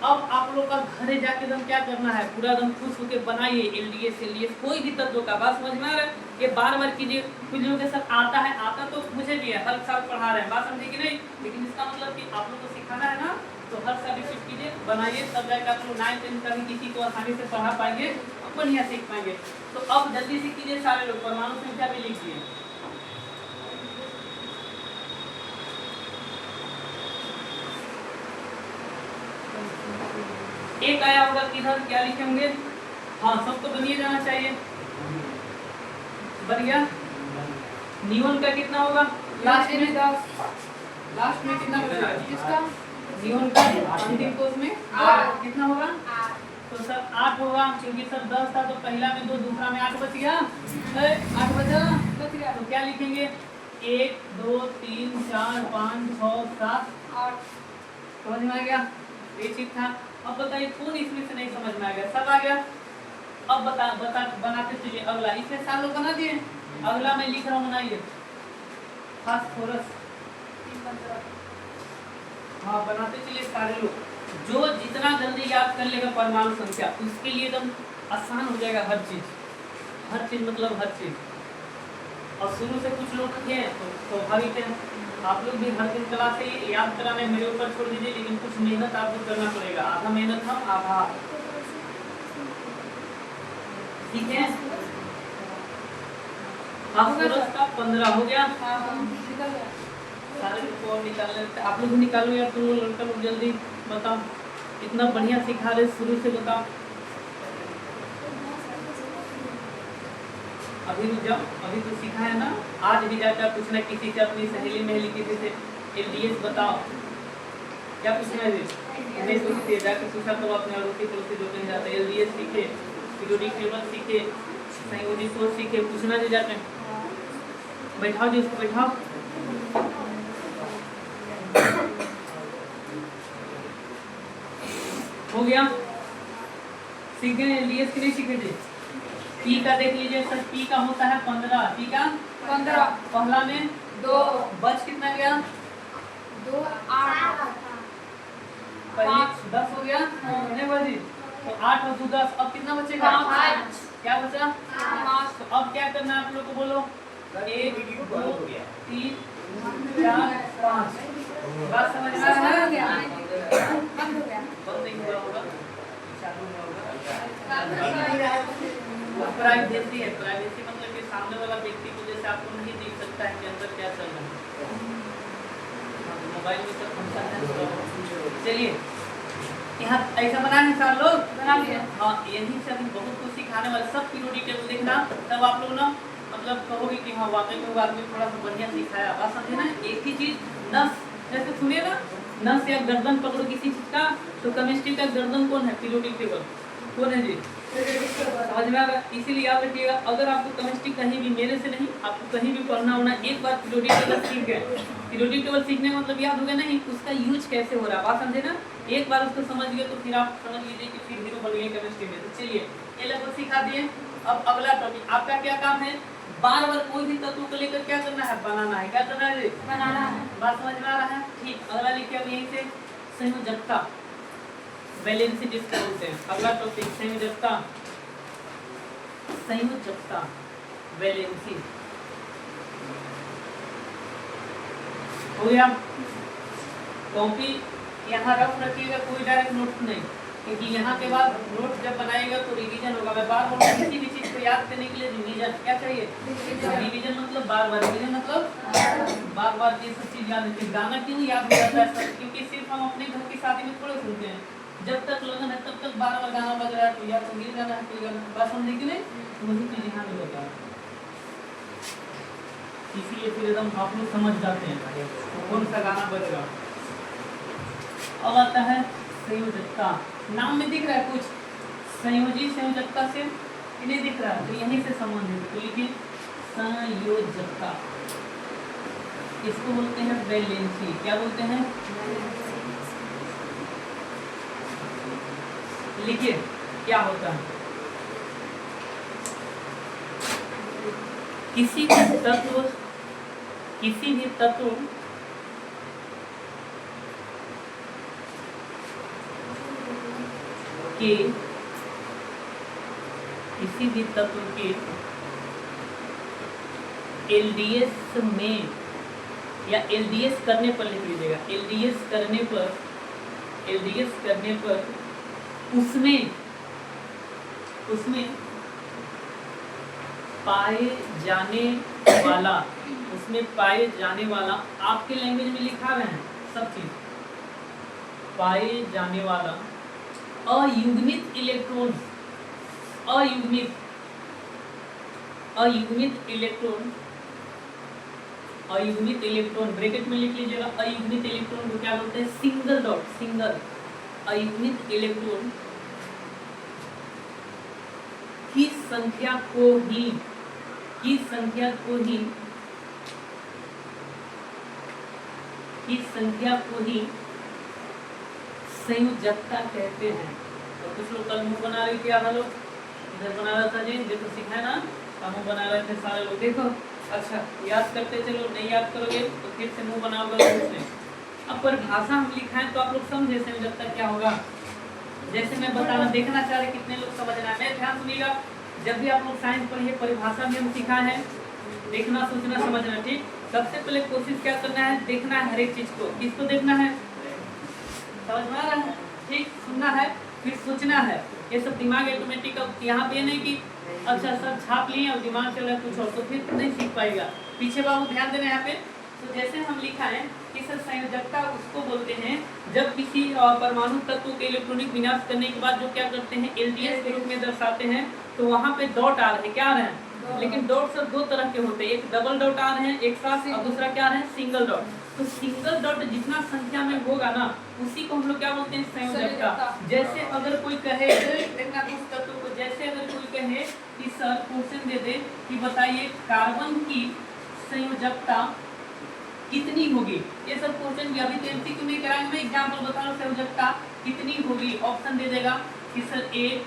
अब आप लोग का घरे जाके एकदम क्या करना है, पूरा एकदम खुश होकर बनाइए एलडीएस एलडीएस कोई भी तत्व का, बात समझ में आ रहा है। ये बार कीजिए, कुछ लोगों के साथ आता है, आता तो मुझे भी है, हर साल पढ़ा रहे हैं, बात समझे कि नहीं। लेकिन इसका मतलब कि आप लोग को सिखाना है ना, तो हर साल रिपीट कीजिए, बनाइए, तब जाकर आप लोग 9 10 का भी किसी को आसानी से पढ़ा पाएंगे और बढ़िया सीख पाएंगे। तो अब जल्दी से कीजिए सारे लोग, परमाणु संख्या भी लिखिए। एक आया होगा किधर, क्या लिखेंगे? हाँ, सब तो बनिए जाना चाहिए। बन गया। नियॉन का कितना होगा लास्ट में? 10 लास्ट में कितना बचेगा इसका नियॉन का अंतिम कोष में? 8 कितना होगा? तो सर 8 होगा, क्योंकि सर 10 था तो पहला में 2, दूसरा में 8 बच गया। 8 बचा, बच गया। तो क्या लिखेंगे? 1 2 3 4 5 6 7 8 समझ में आ गया? ये चीज था। अब बताइए कौन इसमें से नहीं समझ में आ गया? सब आ गया। अब बता बनाते चलिए अगला। इसमें साल लोग बना दिए। अगला मैं लिख रहा हूँ, बनाइए। फास्फोरस। 3 हाँ, बनाते चलिए सारे लोग। जो जितना जल्दी याद कर लेगा परमाणु संख्या, उसके लिए एकदम आसान हो जाएगा हर चीज मतलब हर चीज। और शुरू से कुछ लोग थे तो स्वाभाविक है, आप लोग भी हर दिन क्लास से याद कराने मेरे ऊपर छोड़ दीजिए, लेकिन कुछ मेहनत आपको करना पड़ेगा। आधा मेहनत हम, आधा ठीक है। फास्फोरस का 15 हो गया। निकल गया। सारे को और निकालने, आप लोग भी निकालो यार, तुम लोग लड़का लोग जल्दी बताओ। इतना बढ़िया सिखा रहे शुरू से, बताओ। अभी रुक जाओ, अभी तो सीखा है ना। आज भी जाकर पूछना किसी से, अपनी सहेली मेहली किसी से, एलडीएस बताओ। क्या पूछना है? नहीं पूछते, जाकर पूछा तो अपने अड़ोसी पड़ोसी जो कहीं जाते हैं। एलडीएस सीखे, पीरियोडिक टेबल सीखे, संयोजी कोष सीखे, पूछना जी जाकर। बैठाओ जी, उसको बैठाओ। हो गया? सीख गए एलडीएस के लिए? सीखे थे। पी का देख लीजिए सर, पी का होता है 15। पी का 15 पहला में 2 बच कितना गया? 2 8 पहले 10 हो गया, नहीं बची? तो 8 और 2 10, अब कितना बचेगा? 5 क्या बचा? 5 तो अब क्या करना है आप लोग को, बोलो। 1 2 3 4 5। बात समझ में आ रहा है? बंद हो गया। बंद नहीं हुआ होगा, चालू हुआ होगा। प्राइवेसी है। प्राइवेसी मतलब कि सामने वाला व्यक्ति को जैसे आपको नहीं देख सकता है कि अंदर क्या चल रहा है। मोबाइल में सब फंक्शन है। चलिए, यहाँ ऐसा बना है सारे लोग बना लिया। हाँ, यही से अभी बहुत कुछ सिखाने वाले। सब पीरियोडिक टेबल देखना, तब आप लोग ना मतलब कहोगे कि हाँ वाकई में वो आदमी थोड़ा सा बढ़िया सिखाया। बात समझे ना? एक ही चीज, नस जैसे सुनिए ना, नस या गर्दन पकड़ो किसी चीज का, तो केमिस्ट्री का गर्दन कौन है? पीरियोडिक टेबल कौन है जी? समझ में आ गया? इसीलिए याद रखिएगा, अगर आपको केमिस्ट्री कहीं भी, मेरे से नहीं, आपको कहीं भी पढ़ना होना, एक बार पीरियोडिक टेबल सीख गए। पीरियोडिक टेबल सीखने का मतलब याद हो गया नहीं, उसका यूज कैसे हो रहा है। बात समझे ना? एक बार उसको समझ गए तो फिर आप समझ लीजिए कि फिर हीरो बन गए केमिस्ट्री में। तो चलिए, ये लगभग सिखा दिए। अब अगला टॉपिक आपका क्या काम है? बार बार कोई भी तत्व को लेकर क्या करना है? बनाना है। क्या करना है? बनाना है। बात समझ में आ रहा है? ठीक, अगला लिखिए अब यहीं से, संयोजकता, वैलेंसी जिसको बोलते हैं। अगला टॉपिक संयोजकता, संयोजकता, वैलेंसी। हो गया? कॉपी यहाँ रफ रखिएगा, कोई डायरेक्ट नोट नहीं, क्योंकि यहाँ के बाद नोट जब बनाएगा तो रिवीजन होगा। मैं बार बार किसी भी चीज को याद करने के लिए रिवीजन क्या चाहिए? रिवीजन मतलब बार बार, रिवीजन मतलब बार बार ये सब चीज याद रखिए। गाना क्यों याद हो जाता है सर? क्योंकि सिर्फ हम अपने घर की शादी में थोड़े सुनते हैं। जब तक लगन है तब तक बार बार गाना बज रहा है, तो या संगीत गाना है, कोई गाना। बात समझे कि नहीं? वही चीज यहाँ भी होता है, इसीलिए फिर एकदम आप लोग समझ जाते हैं तो कौन सा गाना बजेगा। अब आता है संयोजकता। नाम में दिख रहा है कुछ संयोजी, संयोजकता से नहीं दिख रहा है, तो यहीं से संबंधित, तो लिखिए संयोजकता। इसको बोलते हैं वैलेंसी। क्या बोलते हैं? लिखिए क्या होता है। किसी भी तत्व के एलडीएस में या एलडीएस करने पर लिख लीजिएगा। एलडीएस करने पर एलडीएस करने पर उसमें पाए जाने वाला आपके लैंग्वेज में लिखा रहे हैं सब चीज, पाए जाने वाला अयुग्मित इलेक्ट्रॉन ब्रैकेट में लिख लीजिएगा। अयुग्मित इलेक्ट्रॉन को क्या बोलते हैं? सिंगल अयुग्मित इलेक्ट्रॉन की संख्या को ही संयोजकता कहते हैं। तो कुछ लोग कल मुंह बना रहे थे, आधा लोग इधर बना रहा था जी, देखो सिखाया ना, मुंह बना रहे थे सारे लोग, देखो अच्छा याद करते चलो, नहीं याद करोगे तो फिर से मुंह बनाओगे उसमें। अब परिभाषा हम लिखाएं तो आप लोग समझे संयोजकता क्या होगा। जैसे मैं बताना देखना चाह रहे कितने लोग समझ रहे हैं। ध्यान सुनिएगा, जब भी आप लोग साइंस पढ़िए परिभाषा में हम सिखाए हैं देखना, सोचना, समझना। ठीक, सबसे पहले कोशिश क्या करना है? देखना है हर एक चीज को। किसको देखना है? समझ में आ रहा है? ठीक, सुनना है फिर सोचना है। ये सब दिमाग ऑटोमेटिक। अब यहाँ पे नहीं कि अच्छा सब छाप लिए और दिमाग चल रहा है कुछ और, तो फिर नहीं सीख पाएगा। पीछे बाबू ध्यान देना यहाँ पे। तो जैसे हम लिखा है कि सर संयोजकता उसको बोलते हैं जब किसी परमाणु तत्व के इलेक्ट्रॉनिक विन्यास करने के बाद जो क्या करते हैं एलडीएस के रूप में दर्शाते हैं, तो वहाँ पे डॉट आ रहे हैं। क्या आ रहे हैं? लेकिन डॉट सब दो तरह के होते हैं, एक डबल डॉट आ रहे हैं एक साथ, और दूसरा क्या आ रहे हैं? Single dot. तो सिंगल डॉट जितना संख्या में होगा ना उसी को हम लोग क्या बोलते हैं? संयोजकता। जैसे अगर कोई कहे देखना उस तत्व को, जैसे अगर कोई कहे कि सर क्वेश्चन दे दे कि बताइए कार्बन की संयोजकता कितनी होगी। ये सब क्वेश्चन भी अभी तो एमसीक्यू में कराएंगे, मैं एग्जांपल बता रहा हूँ। संयोजकता कितनी होगी, ऑप्शन दे देगा कि सर 1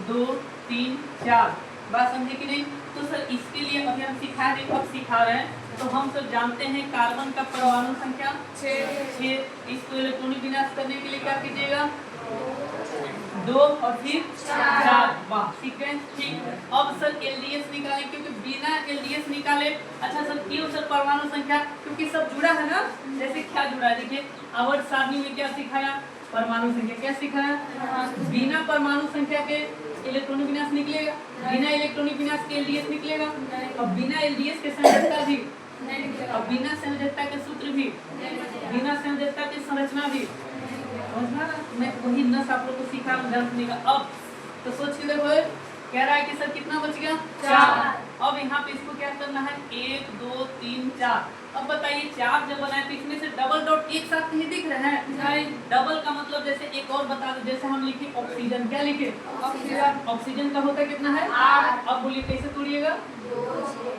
2 3 4। बात समझे कि नहीं? तो सर इसके लिए अभी हम सिखा रहे, अब सिखा रहे हैं। तो हम सब जानते हैं कार्बन का परमाणु संख्या 6। इसको इलेक्ट्रॉनिक विन्यास करने के लिए क्या कीजिएगा? 2 और फिर 4। वाह, सीक्वेंस ठीक। अब सर एलडीएस निकालें, क्योंकि बिना एलडीएस निकाले, अच्छा सर क्यों सर परमाणु संख्या? क्योंकि सब जुड़ा है ना। जैसे क्या जुड़ा है देखिए, आवर्त सारणी में क्या सिखाया? परमाणु संख्या। क्या सिखाया? बिना परमाणु संख्या के इलेक्ट्रॉनिक विन्यास निकलेगा, बिना इलेक्ट्रॉनिक विन्यास के एलडीएस निकलेगा, और बिना एलडीएस के संयोजकता भी, और बिना संयोजकता के सूत्र भी, बिना संयोजकता की संरचना भी। मैं वही नस आप लोग को सिखा रहा। अब तो सोच के देखो, कह रहा है कि सर कितना बच गया? 4। अब यहाँ पे इसको क्या करना है? 1 2 3 4। अब बताइए 4 जब बनाए तो इसमें से डबल डॉट एक साथ नहीं दिख रहे हैं? नहीं। डबल का मतलब जैसे एक और बता दो, जैसे हम लिखे ऑक्सीजन। क्या लिखे? ऑक्सीजन का होता कितना है? 8। अब बोलिए कैसे तोड़िएगा? 2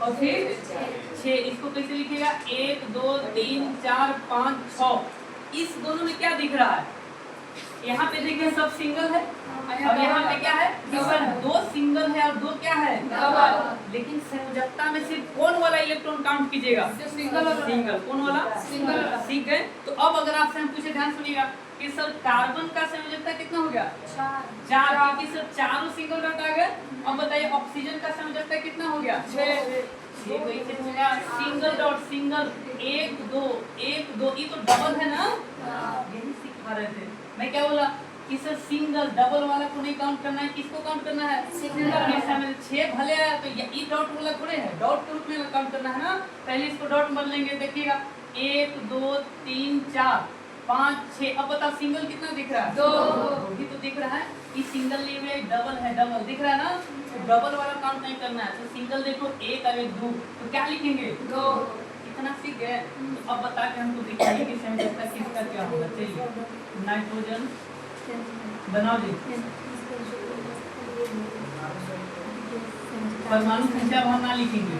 और फिर 6। इसको कैसे लिखिएगा? 1 2 3 4 5 6। इस दोनों में क्या दिख रहा है? यहाँ पे देखिए सब सिंगल है, अब यहाँ पे क्या है? सर 2 सिंगल है और 2 क्या है? डबल। लेकिन संयोजकता में सिर्फ कौन वाला इलेक्ट्रॉन काउंट कीजिएगा? सिंगल। कौन वाला? सिंगल। ठीक है। तो अब अगर आपसे हम पूछे, ध्यान सुनिएगा कि सर कार्बन का संयोजकता कितना हो गया? 4। क्योंकि सर चारों सिंगल डॉट आ गए। अब बताइए ऑक्सीजन का संयोजकता कितना हो गया? 6। Single dot single 1 2 1 2। ये तो डबल है ना, यही सिखा रहे थे। मैं क्या बोला कि सर सिंगल डबल वाला को नहीं काउंट करना है, किसको काउंट करना है? सिंगल। 6 भले आया तो ये डॉट वाला थोड़े है, डॉट के रूप में काउंट करना है ना। पहले इसको डॉट बन लेंगे, देखिएगा 1 2 3 4 5 6। अब बताओ सिंगल कितना दिख रहा है? 2 भी तो दिख रहा है। ये सिंगल लिए हुए डबल है, डबल दिख रहा है ना। तो डबल वाला काउंट नहीं करना है। तो सिंगल देखो 1 और 1 2, तो क्या लिखेंगे? 2। इतना सीख गए। तो अब बता के हमको दिखाइए कि संयोजकता किसका क्या होगा। चलिए नाइट्रोजन बनाओ जी। परमाणु संख्या हम ना लिखेंगे।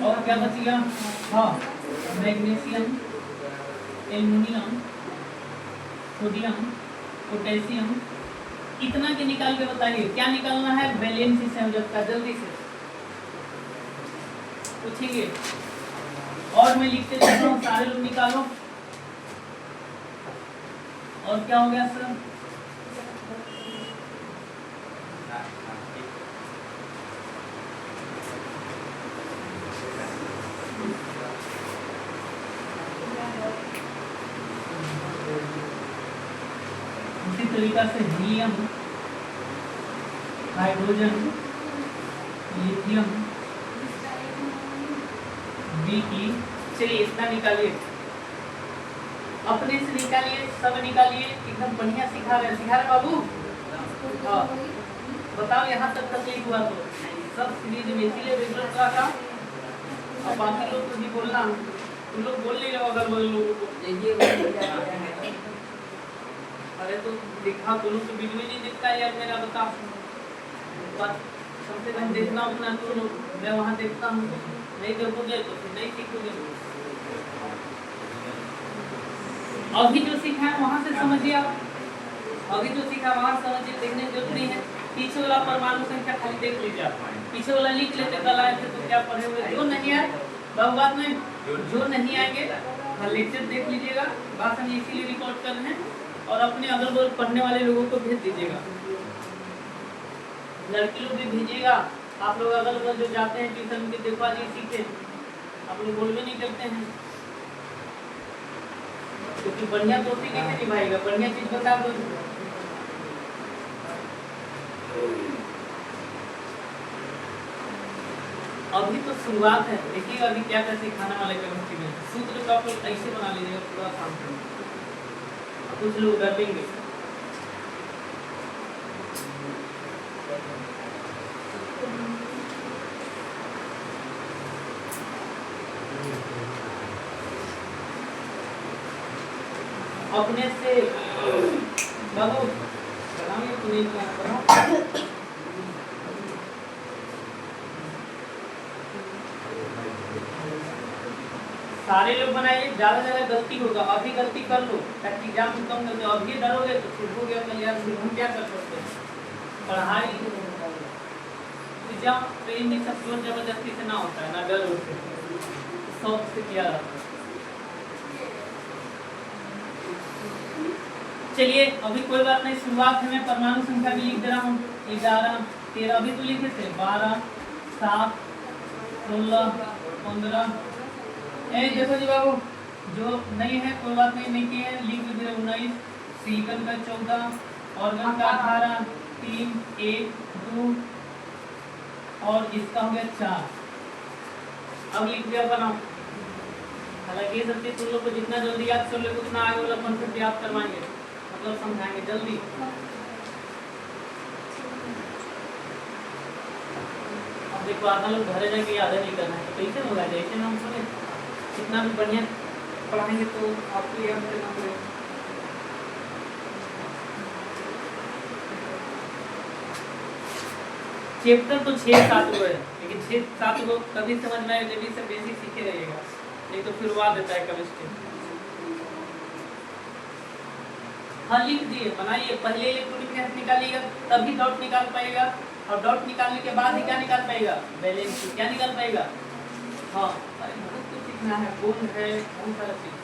और क्या बचेगा? हाँ, मैग्नीशियम, एल्युमिनियम, सोडियम, पोटेशियम। इतना के निकाल के बताइए क्या निकालना है? वैलेंसी संयोजकता। जल्दी से पूछेंगे और मैं लिखते जाता हूँ, सारे लोग निकालो। और क्या हो गया सर? तरीका से हीलियम, हाइड्रोजन, लिथियम, Be। चलिए इतना निकालिए, अपने से निकालिए, सब निकालिए, एकदम बढ़िया सिखा रहे बाबू। हाँ बताओ यहाँ तक तकलीफ हुआ तो सब सीरीज में इसीलिए रेगुलर क्लास था। अब बाकी लोग तो नहीं बोलना, तुम लोग बोल नहीं रहे अगर बोल लोगों को अरे तो दिखा दोनों तो वीडियो ही नहीं दिखता यार मेरा, बता कम से कम देखना अपना तो मैं वहाँ देखता हूँ, नहीं देखोगे तो फिर नहीं सीखोगे। अभी जो सीखा है वहाँ से समझिए आप, अभी जो सीखा वहाँ समझिए, देखने की जरूरत नहीं है। पीछे वाला परमाणु संख्या खाली देख लीजिए आप, पीछे वाला लिख लेते कल आए थे तो क्या पढ़े हुए, जो नहीं आए बात नहीं, जो नहीं आएंगे लेक्चर देख लीजिएगा, बात हम इसीलिए रिकॉर्ड कर रहे हैं, और अपने अगल बगल पढ़ने वाले लोगों को भेज दीजिएगा, लड़की लोग भी भेजिएगा। आप लोग अगल बगल जो जाते हैं ट्यूशन के, देखो आज ये सीखे, आप लोग बोलवे नहीं करते हैं, क्योंकि बढ़िया दोस्ती कैसे निभाएगा, बढ़िया चीज बता दो। अभी तो शुरुआत है, देखिए अभी क्या क्या सिखाने वाले केमिस्ट्री में। सूत्र का आप लोग ऐसे बना लीजिएगा पूरा काम करेंगे, कुछ लोग डरेंगे। अपने से बाबू बनाइए तो नहीं बनाओ। सारे लोग बनाइए, ज्यादा ज्यादा गलती होगा, अभी गलती कर लो ताकि एग्जाम में कम करते, अभी डरोगे तो फिर हो गया कल यार, फिर हम क्या कर सकते हैं, पढ़ाई एग्जाम पे नहीं, सब जोर जबरदस्ती से ना होता है, ना डर होता है, शौक से किया जाता है। चलिए अभी कोई बात नहीं, शुरुआत में परमाणु संख्या भी लिख दे रहा हूँ, 11, 13 अभी तो लिखे थे, 12, 7, 16, 15। देखो जी बाबू, जो नहीं है कोई बात नहीं, नहीं किए लिख दीजिए 19, सिलिकॉन का 14, ऑर्गन का 18, 3, 1, 2 और इसका हो गया 4। अब लिख दिया बनाओ। हालांकि ये सब चीज तुम लोग को जितना जल्दी याद कर लोगे उतना आगे वाला कॉन्सेप्ट याद करवाएंगे, मतलब समझाएंगे जल्दी। अब देखो आधा लोग घरे जाके याद नहीं करना है, तो कैसे होगा, जैसे हम सुने कितना भी बढ़िया पढ़ाएंगे तो आपको याद करना पड़ेगा। चैप्टर तो 6-7 गो है, लेकिन 6-7 गो कभी समझ में आए जब ये सब बेसिक सीखे रहिएगा, नहीं तो फिर वाद देता है केमिस्ट्री। हाँ लिख दिए, बनाइए, पहले इलेक्ट्रॉनिक गैस निकालिएगा तभी डॉट निकाल पाएगा, और डॉट निकालने के बाद ही क्या निकाल पाएगा, बैलेंस क्या निकाल पाएगा। हाँ बहुत कुछ सीखना है, कौन है बहुत सारा चीज।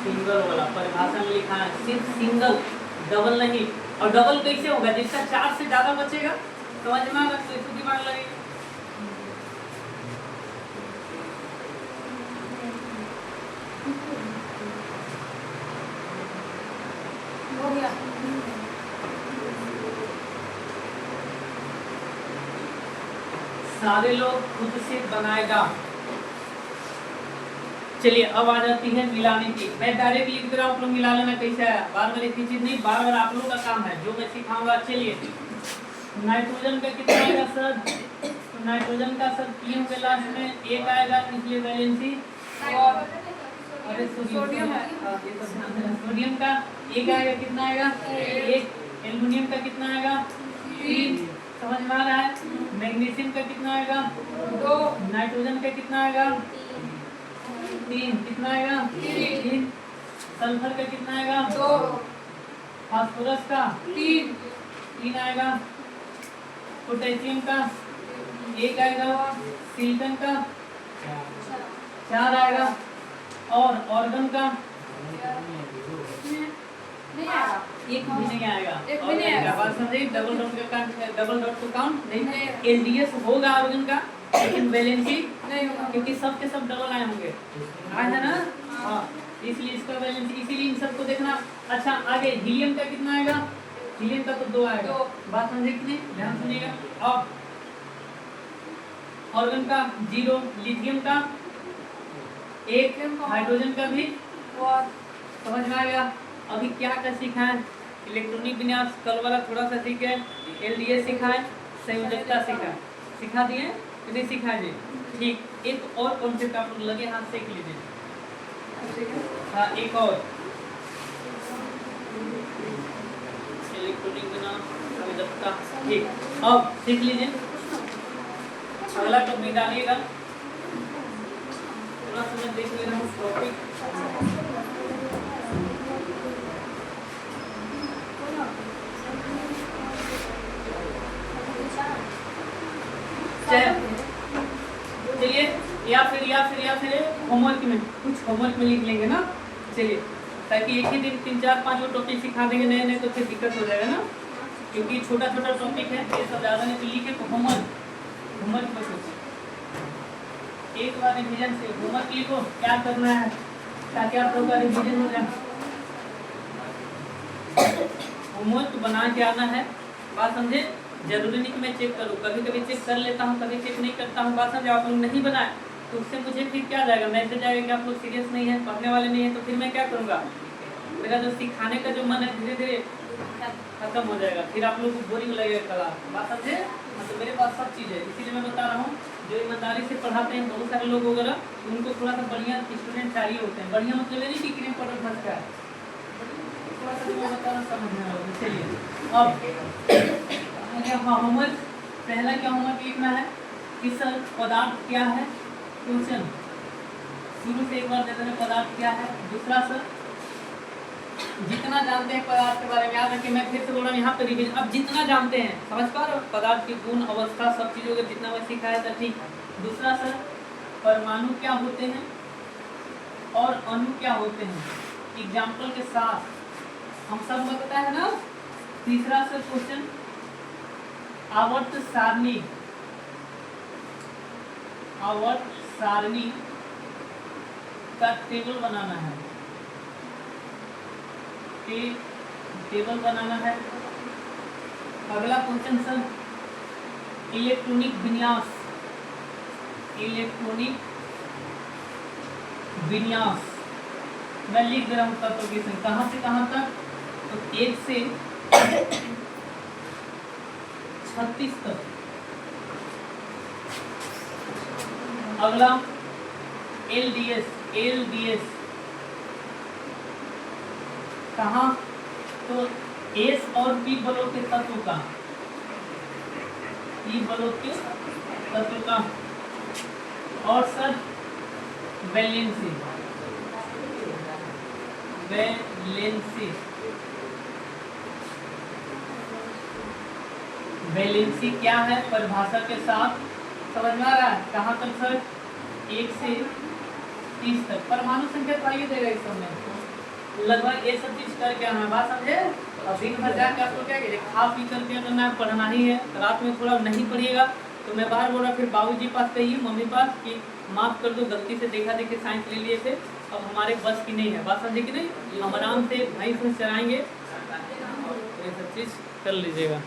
सिंगल वाला परिभाषा में लिखा है, सिर्फ सिंगल, डबल नहीं। और डबल कैसे होगा, जिसका 4 से ज्यादा बचेगा, समझ में आएगा, तो इसको दिमाग लगेगा। हो गया। सारे लोग खुद से बनाएगा। चलिए अब आ जाती है मिलाने की, मैं डायरेक्ट लिख दे रहा हूँ, आप लोग मिला लेना कैसे है, बार बार एक ही चीज नहीं, बार बार आप लोगों का काम है, जो मैं सिखाऊंगा। चलिए नाइट्रोजन का कितना आएगा सर, तो नाइट्रोजन का सर 3 के लास्ट में 1 आएगा, इसलिए वैलेंसी, और अरे सोडियम है, सोडियम का 1 आएगा, कितना आएगा 1, एल्युमिनियम का कितना आएगा 3, समझ में आ रहा है। मैग्नीशियम का कितना आएगा 2, नाइट्रोजन का कितना आएगा 3, कितना आएगा 3, सल्फर का कितना आएगा 2, फास्फोरस का 3 आएगा, पोटेशियम का 1 आएगा, सिलिकॉन का 4 आएगा, और ऑर्गन का इसमें नहीं आएगा। एक भी नहीं आएगा। एक भी और नहीं आएगा। बात समझे, डबल डॉट को काउंट नहीं, नहीं। एलडीएस होगा ऑर्गन का, लेकिन वैलेंसी नहीं होगा। क्योंकि सब के सब डबल आए होंगे, आए है ना। हाँ, इसलिए इसका वैलेंसी, इसीलिए इन सबको देखना। अच्छा, आगे हीलियम का कितना आएगा? हीलियम का तो 2 आएगा। 2। बात समझे कि नहीं? ध्यान सुनिएगा। अब ऑर्गन का 0, लिथियम का 1, हाइड्रोजन का भी। और समझ में आ गया? अभी क्या क्या सीखा है? इलेक्ट्रॉनिक विन्यास कल वाला थोड़ा सा सीखे, एलडीएस सीखा है, संयोजकता सीखा, सिखा दिए कि नहीं सिखा जी? ठीक, एक और कॉन्सेप्ट आप लोग लगे हाथ सीख लीजिए। हाँ, एक और इलेक्ट्रॉनिक विन्यास संयोजकता। ठीक, अब सीख लीजिए। अगला टॉपिक डालिएगा, थोड़ा सा देख ले रहा हूँ टॉपिक। चलिए, या फिर होमवर्क में, कुछ होमवर्क में लिख लेंगे ना। चलिए, ताकि एक ही दिन 3, 4, 5 टॉपिक सिखा देंगे नए नए, तो फिर दिक्कत हो जाएगा ना, क्योंकि छोटा छोटा टॉपिक है, ये सब ज़्यादा नहीं। तो लिखे तो होमवर्क बच्चों एक बार रिविजन से होमवर्क लिखो, क्या करना है, ताकि आप लोग का रिविजन हो जाए। होमवर्क बना के आना है, बात समझे। जरूरी नहीं कि मैं चेक करूँ, कभी कभी चेक कर लेता हूँ, कभी चेक नहीं करता हूँ। बात समझे। आप लोग नहीं बनाए तो उससे मुझे फिर क्या जाएगा, मैसेज आएगा कि आप लोग सीरियस नहीं है, पढ़ने वाले नहीं है, तो फिर मैं क्या करूँगा? मेरा जो सिखाने का जो मन है धीरे धीरे खत्म हो जाएगा, फिर आप लोग को बोरिंग लगेगा क्लास। बात समझे। मतलब मेरे पास सब चीज़ है, इसीलिए मैं बता रहा हूँ। जो ईमानदारी से पढ़ाते हैं बहुत सारे लोग वगैरह, उनको थोड़ा सा बढ़िया स्टूडेंट चाहिए होते हैं। बढ़िया मतलब ये नहीं कि क्रीम पाउडर फंस का है, थोड़ा सा मैं बता रहा हूँ, समझने वाला। चलिए, अब हाँ, होमवर्क पहला क्या होमवर्क लिखना है कि सर पदार्थ क्या है, क्वेश्चन शुरू से एक बार देते हैं, पदार्थ क्या है। दूसरा, सर जितना जानते हैं पदार्थ के बारे में, याद रखिए, मैं फिर से बोल रहा हूँ यहाँ पे रिवीजन। अब जितना जानते हैं, समझ पा रहे हो, पदार्थ की गुण, अवस्था, सब चीज़ों का जितना मैं सिखाया था, ठीक। दूसरा, सर परमाणु क्या होते हैं और अणु क्या होते हैं, एग्जाम्पल के साथ हम सब बताता है ना। तीसरा, सर क्वेश्चन आवर्त सारणी का टेबल बनाना है, टेबल बनाना है। अगला क्वेश्चन, सर इलेक्ट्रॉनिक विन्यास मैं लिख दे रहा हूँ तत्व की संख्या, कहाँ से कहाँ तक, तो 1 से 36 तक। अगला एलडीएस कहाँ, तो एस और पी बलों के तत्व का, और सर वैलेंसी क्या है परिभाषा के साथ, समझ में आ रहा है। कहाँ तक सर, 1 से 30 तक। परमाणु संख्या तो आइए देगा इस समय, लगभग ये सब चीज करके आना है। बात समझे। और दिन भर जाके आपको क्या करिए, खा पी करके करना है, पढ़ना ही है। रात में थोड़ा नहीं पढ़िएगा तो मैं बाहर बोल रहा, फिर बाबूजी पास कहिए, मम्मी पास कि माफ़ कर दो, गलती से देखा देखी साइंस ले लिए थे, अब हमारे बस की नहीं है। बात समझे कि नहीं। हम आराम से भैंस चराएंगे, ये सब चीज़ कर लीजिएगा।